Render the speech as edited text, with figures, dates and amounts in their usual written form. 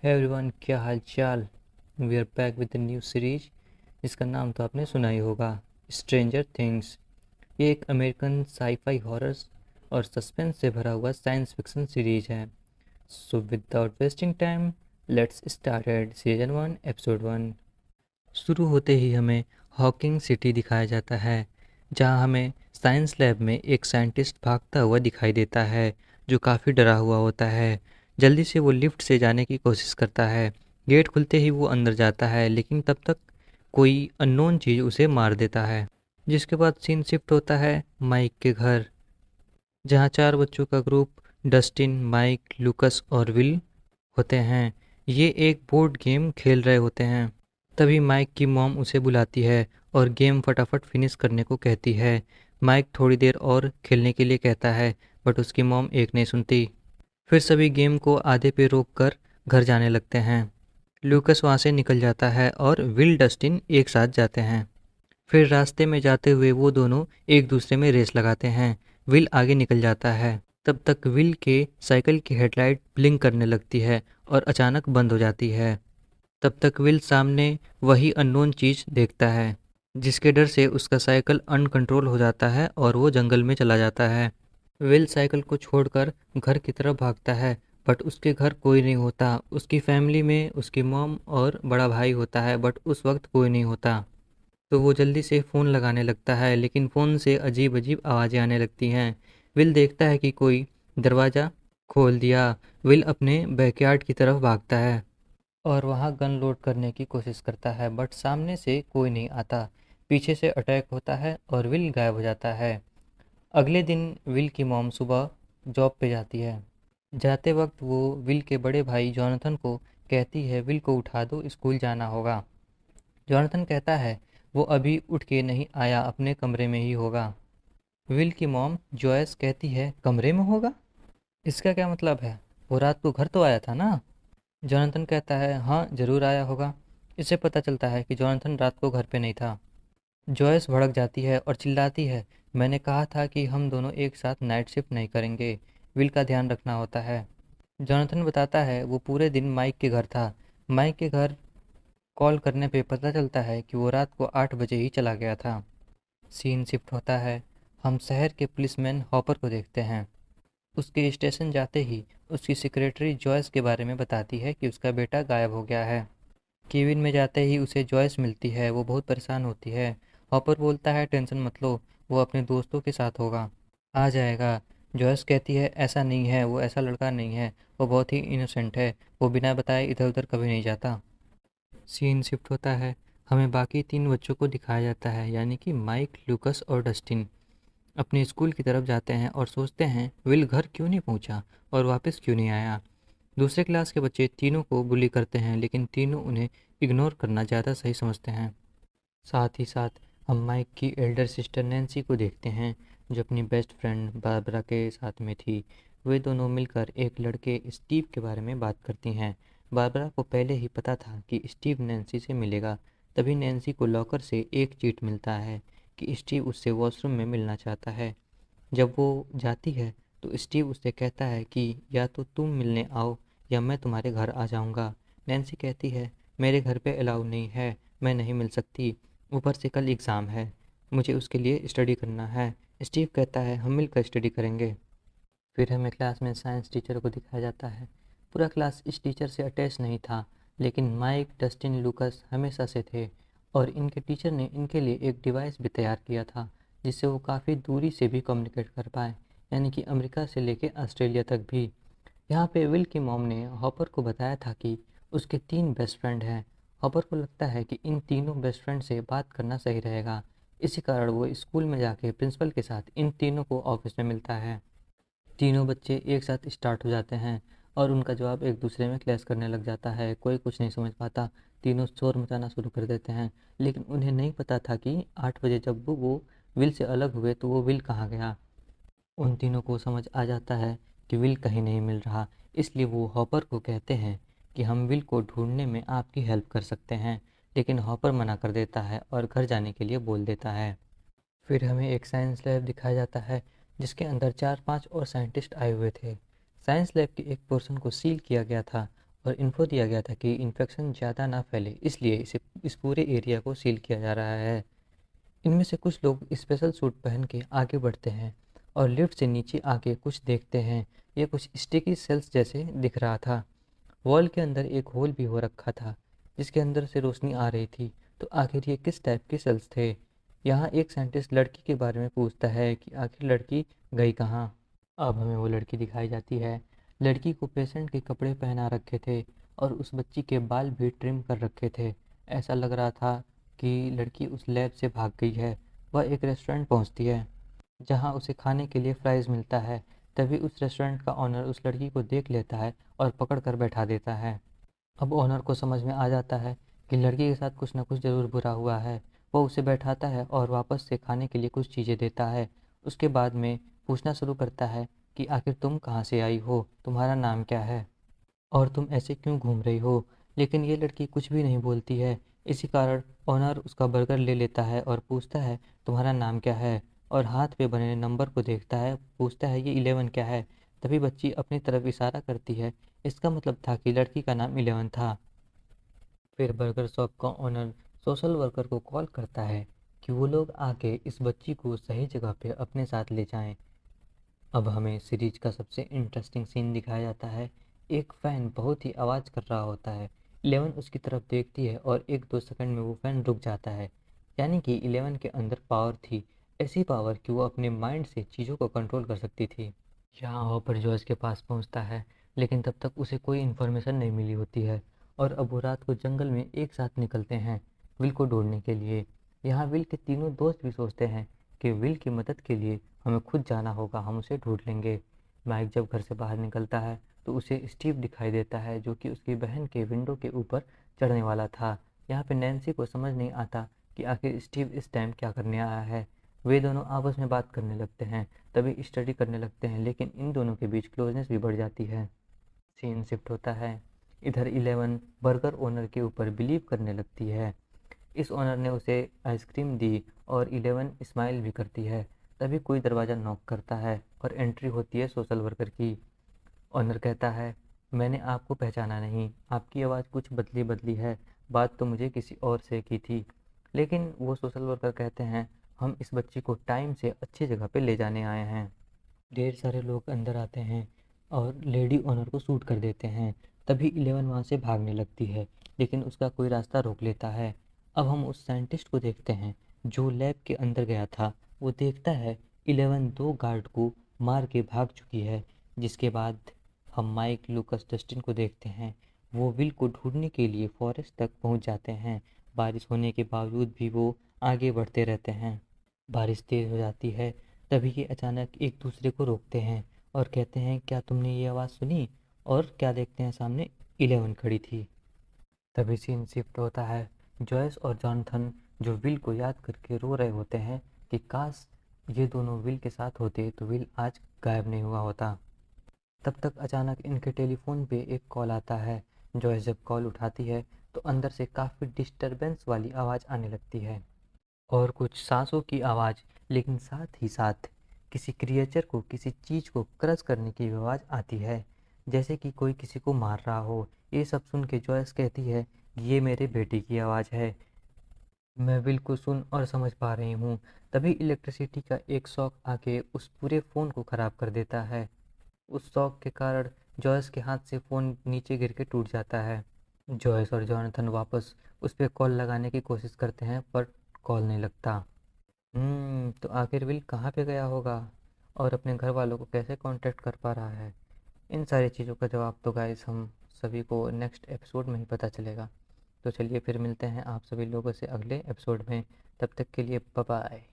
Hey everyone, क्या हाल चाल। We are back with new series जिसका नाम तो आपने सुना ही होगा, स्ट्रेंजर थिंग्स। ये एक अमेरिकन साईफाई हॉरर और सस्पेंस से भरा हुआ साइंस फिक्शन सीरीज है। So without wasting time, let's start season 1 episode 1। शुरू होते ही हमें हॉकिंग सिटी दिखाया जाता है, जहां हमें साइंस लैब में एक साइंटिस्ट भागता हुआ दिखाई देता है जो काफ़ी डरा हुआ होता है। जल्दी से वो लिफ्ट से जाने की कोशिश करता है। गेट खुलते ही वो अंदर जाता है, लेकिन तब तक कोई अननोन चीज़ उसे मार देता है। जिसके बाद सीन शिफ्ट होता है माइक के घर, जहाँ चार बच्चों का ग्रुप डस्टिन, माइक, लूकस और विल होते हैं। ये एक बोर्ड गेम खेल रहे होते हैं। तभी माइक की मॉम उसे बुलाती है और गेम फटाफट फिनिश करने को कहती है। माइक थोड़ी देर और खेलने के लिए कहता है, बट उसकी मॉम एक नहीं सुनती। फिर सभी गेम को आधे पे रोक कर घर जाने लगते हैं। लूकस वहाँ से निकल जाता है और विल डस्टिन एक साथ जाते हैं। फिर रास्ते में जाते हुए वो दोनों एक दूसरे में रेस लगाते हैं। विल आगे निकल जाता है। तब तक विल के साइकिल की हेडलाइट ब्लिंक करने लगती है और अचानक बंद हो जाती है। तब तक विल सामने वही अननोन चीज़ देखता है, जिसके डर से उसका साइकिल अनकंट्रोल हो जाता है और वो जंगल में चला जाता है। विल साइकिल को छोड़कर घर की तरफ भागता है, बट उसके घर कोई नहीं होता। उसकी फैमिली में उसकी मॉम और बड़ा भाई होता है, बट उस वक्त कोई नहीं होता। तो वो जल्दी से फ़ोन लगाने लगता है, लेकिन फ़ोन से अजीब अजीब आवाज़ें आने लगती हैं। विल देखता है कि कोई दरवाज़ा खोल दिया। विल अपने बैकयार्ड की तरफ भागता है और वहाँ गन लोड करने की कोशिश करता है, बट सामने से कोई नहीं आता। पीछे से अटैक होता है और विल गायब हो जाता है। अगले दिन विल की मॉम सुबह जॉब पे जाती है। जाते वक्त वो विल के बड़े भाई जॉनथन को कहती है, विल को उठा दो, स्कूल जाना होगा। जॉनथन कहता है वो अभी उठ के नहीं आया, अपने कमरे में ही होगा। विल की मॉम जॉयस कहती है, कमरे में होगा? इसका क्या मतलब है? वो रात को घर तो आया था ना? जॉनथन कहता है, हाँ ज़रूर आया होगा। इससे पता चलता है कि जॉनथन रात को घर पे नहीं था। जॉयस भड़क जाती है और चिल्लाती है, मैंने कहा था कि हम दोनों एक साथ नाइट शिफ्ट नहीं करेंगे। विल का ध्यान रखना होता है। जॉनथन बताता है वो पूरे दिन माइक के घर था। माइक के घर कॉल करने पे पता चलता है कि वो रात को 8 बजे ही चला गया था। सीन शिफ्ट होता है। हम शहर के पुलिसमैन हॉपर को देखते हैं। उसके स्टेशन जाते ही उसकी सेक्रेटरी जॉयस के बारे में बताती है कि उसका बेटा गायब हो गया है। केबिन में जाते ही उसे जॉयस मिलती है। वो बहुत परेशान होती है। हॉपर बोलता है, टेंशन मत लो, वो अपने दोस्तों के साथ होगा, आ जाएगा। जॉयस कहती है, ऐसा नहीं है, वो ऐसा लड़का नहीं है, वो बहुत ही इनोसेंट है, वो बिना बताए इधर उधर कभी नहीं जाता। सीन शिफ्ट होता है। हमें बाकी तीन बच्चों को दिखाया जाता है, यानी कि माइक, लूकस और डस्टिन अपने स्कूल की तरफ जाते हैं और सोचते हैं विल घर क्यों नहीं पहुंचा और वापस क्यों नहीं आया। दूसरे क्लास के बच्चे तीनों को बुली करते हैं, लेकिन तीनों उन्हें इग्नोर करना ज़्यादा सही समझते हैं। साथ ही साथ हम माइक की एल्डर सिस्टर नैन्सी को देखते हैं, जो अपनी बेस्ट फ्रेंड बारबरा के साथ में थी। वे दोनों मिलकर एक लड़के स्टीव के बारे में बात करती हैं। बारबरा को पहले ही पता था कि स्टीव नैन्सी से मिलेगा। तभी नैन्सी को लॉकर से एक चीट मिलता है कि स्टीव उससे वॉशरूम में मिलना चाहता है। जब वो जाती है तो स्टीव उससे कहता है कि या तो तुम मिलने आओ या मैं तुम्हारे घर आ जाऊंगा। नैन्सी कहती है, मेरे घर पे अलाउ नहीं है, मैं नहीं मिल सकती, ऊपर से कल एग्ज़ाम है, मुझे उसके लिए स्टडी करना है। स्टीव कहता है, हम मिलकर स्टडी करेंगे। फिर हमें क्लास में साइंस टीचर को दिखाया जाता है। पूरा क्लास इस टीचर से अटैच नहीं था, लेकिन माइक, डस्टिन, लूकस हमेशा से थे और इनके टीचर ने इनके लिए एक डिवाइस भी तैयार किया था, जिससे वो काफ़ी दूरी से भी कम्युनिकेट कर पाए, यानी कि अमेरिका से लेकर ऑस्ट्रेलिया तक भी। यहाँ पे विल की मॉम ने हॉपर को बताया था कि उसके तीन बेस्ट फ्रेंड हैं। हॉपर को लगता है कि इन तीनों बेस्ट फ्रेंड से बात करना सही रहेगा। इसी कारण वो स्कूल में जाके प्रिंसिपल के साथ इन तीनों को ऑफिस में मिलता है। तीनों बच्चे एक साथ स्टार्ट हो जाते हैं और उनका जवाब एक दूसरे में क्लैश करने लग जाता है। कोई कुछ नहीं समझ पाता। तीनों शोर मचाना शुरू कर देते हैं, लेकिन उन्हें नहीं पता था कि 8 बजे जब वो विल से अलग हुए तो वो विल कहाँ गया। उन तीनों को समझ आ जाता है कि विल कहीं नहीं मिल रहा, इसलिए वो हॉपर को कहते हैं कि हम विल को ढूंढने में आपकी हेल्प कर सकते हैं। लेकिन हॉपर मना कर देता है और घर जाने के लिए बोल देता है। फिर हमें एक साइंस लैब दिखाया जाता है, जिसके अंदर 4-5 और साइंटिस्ट आए हुए थे। साइंस लैब के एक पोर्शन को सील किया गया था और इन्फो दिया गया था कि इन्फेक्शन ज़्यादा ना फैले, इसलिए इस पूरे एरिया को सील किया जा रहा है। इनमें से कुछ लोग स्पेशल सूट पहन के आगे बढ़ते हैं और लिफ्ट से नीचे आके कुछ देखते हैं। ये कुछ स्टिकी सेल्स जैसे दिख रहा था। वॉल के अंदर एक होल भी हो रखा था जिसके अंदर से रोशनी आ रही थी। तो आखिर ये किस टाइप के सेल्स थे? यहाँ एक साइंटिस्ट लड़की के बारे में पूछता है कि आखिर लड़की गई कहाँ। अब हमें वो लड़की दिखाई जाती है। लड़की को पेशेंट के कपड़े पहना रखे थे और उस बच्ची के बाल भी ट्रिम कर रखे थे। ऐसा लग रहा था कि लड़की उस लैब से भाग गई है। वह एक रेस्टोरेंट पहुंचती है जहां उसे खाने के लिए फ्राइज मिलता है। तभी उस रेस्टोरेंट का ऑनर उस लड़की को देख लेता है और पकड़ कर बैठा देता है। अब ओनर को समझ में आ जाता है कि लड़की के साथ कुछ ना कुछ ज़रूर बुरा हुआ है। वो उसे बैठाता है और वापस से खाने के लिए कुछ चीज़ें देता है। उसके बाद में पूछना शुरू करता है कि आखिर तुम कहाँ से आई हो, तुम्हारा नाम क्या है और तुम ऐसे क्यों घूम रही हो। लेकिन ये लड़की कुछ भी नहीं बोलती है। इसी कारण ओनर उसका बर्गर ले लेता है और पूछता है तुम्हारा नाम क्या है, और हाथ पे बने नंबर को देखता है, पूछता है ये 11 क्या है। तभी बच्ची अपनी तरफ इशारा करती है। इसका मतलब था कि लड़की का नाम 11 था। फिर बर्गर शॉप का ओनर सोशल वर्कर को कॉल करता है कि वो लोग आके इस बच्ची को सही जगह पे अपने साथ ले जाएं। अब हमें सीरीज का सबसे इंटरेस्टिंग सीन दिखाया जाता है। एक फ़ैन बहुत ही आवाज़ कर रहा होता है। 11 उसकी तरफ देखती है और 1-2 सेकंड में वो फ़ैन रुक जाता है। यानी कि 11 के अंदर पावर थी, ऐसी पावर कि वो अपने माइंड से चीज़ों को कंट्रोल कर सकती थी। यहाँ हॉपर जॉर्ज के पास पहुँचता है, लेकिन तब तक उसे कोई इन्फॉर्मेशन नहीं मिली होती है और अब वो रात को जंगल में एक साथ निकलते हैं विल को ढूंढने के लिए। यहाँ विल के तीनों दोस्त भी सोचते हैं कि विल की मदद के लिए हमें खुद जाना होगा, हम उसे ढूंढ लेंगे। माइक जब घर से बाहर निकलता है तो उसे स्टीव दिखाई देता है जो कि उसकी बहन के विंडो के ऊपर चढ़ने वाला था। यहाँ पे नैन्सी को समझ नहीं आता कि आखिर स्टीव इस टाइम क्या करने आया है। वे दोनों आपस में बात करने लगते हैं, तभी स्टडी करने लगते हैं, लेकिन इन दोनों के बीच क्लोजनेस भी बढ़ जाती है। सीन शिफ्ट होता है। इधर 11 बर्गर ओनर के ऊपर बिलीव करने लगती है। इस ओनर ने उसे आइसक्रीम दी और 11 स्माइल भी करती है। तभी कोई दरवाज़ा नॉक करता है और एंट्री होती है सोशल वर्कर की। ओनर कहता है मैंने आपको पहचाना नहीं, आपकी आवाज़ कुछ बदली बदली है, बात तो मुझे किसी और से की थी। लेकिन वो सोशल वर्कर कहते हैं हम इस बच्ची को टाइम से अच्छी जगह पे ले जाने आए हैं। ढेर सारे लोग अंदर आते हैं और लेडी ओनर को शूट कर देते हैं। तभी 11 वहाँ से भागने लगती है, लेकिन उसका कोई रास्ता रोक लेता है। अब हम उस साइंटिस्ट को देखते हैं जो लैब के अंदर गया था। वो देखता है 11 दो गार्ड को मार के भाग चुकी है। जिसके बाद हम माइक, लूकस, डस्टिन को देखते हैं। वो विल को ढूंढने के लिए फॉरेस्ट तक पहुंच जाते हैं। बारिश होने के बावजूद भी वो आगे बढ़ते रहते हैं। बारिश तेज़ हो जाती है। तभी ये अचानक एक दूसरे को रोकते हैं और कहते हैं क्या तुमने ये आवाज़ सुनी? और क्या देखते हैं सामने 11 खड़ी थी। तभी सीन शिफ्ट होता है। जॉयस और जॉनथन जो विल को याद करके रो रहे होते हैं कि काश ये दोनों विल के साथ होते तो विल आज गायब नहीं हुआ होता। तब तक अचानक इनके टेलीफोन पे एक कॉल आता है। जॉयस जब कॉल उठाती है तो अंदर से काफ़ी डिस्टरबेंस वाली आवाज़ आने लगती है और कुछ सांसों की आवाज़, लेकिन साथ ही साथ किसी क्रिएचर को, किसी चीज़ को क्रश करने की आवाज़ आती है, जैसे कि कोई किसी को मार रहा हो। ये सब सुन के जॉयस कहती है ये मेरे बेटे की आवाज़ है, मैं बिल्कुल सुन और समझ पा रही हूँ। तभी इलेक्ट्रिसिटी का एक शॉक आके उस पूरे फ़ोन को ख़राब कर देता है। उस शॉक के कारण जॉयस के हाथ से फ़ोन नीचे गिर के टूट जाता है। जॉयस और जॉनथन वापस उस पे कॉल लगाने की कोशिश करते हैं पर कॉल नहीं लगता। तो आखिर विल कहाँ पे गया होगा और अपने घर वालों को कैसे कांटेक्ट कर पा रहा है? इन सारी चीज़ों का जवाब तो गाइस हम सभी को नेक्स्ट एपिसोड में ही पता चलेगा। तो चलिए फिर मिलते हैं आप सभी लोगों से अगले एपिसोड में। तब तक के लिए बाय बाय।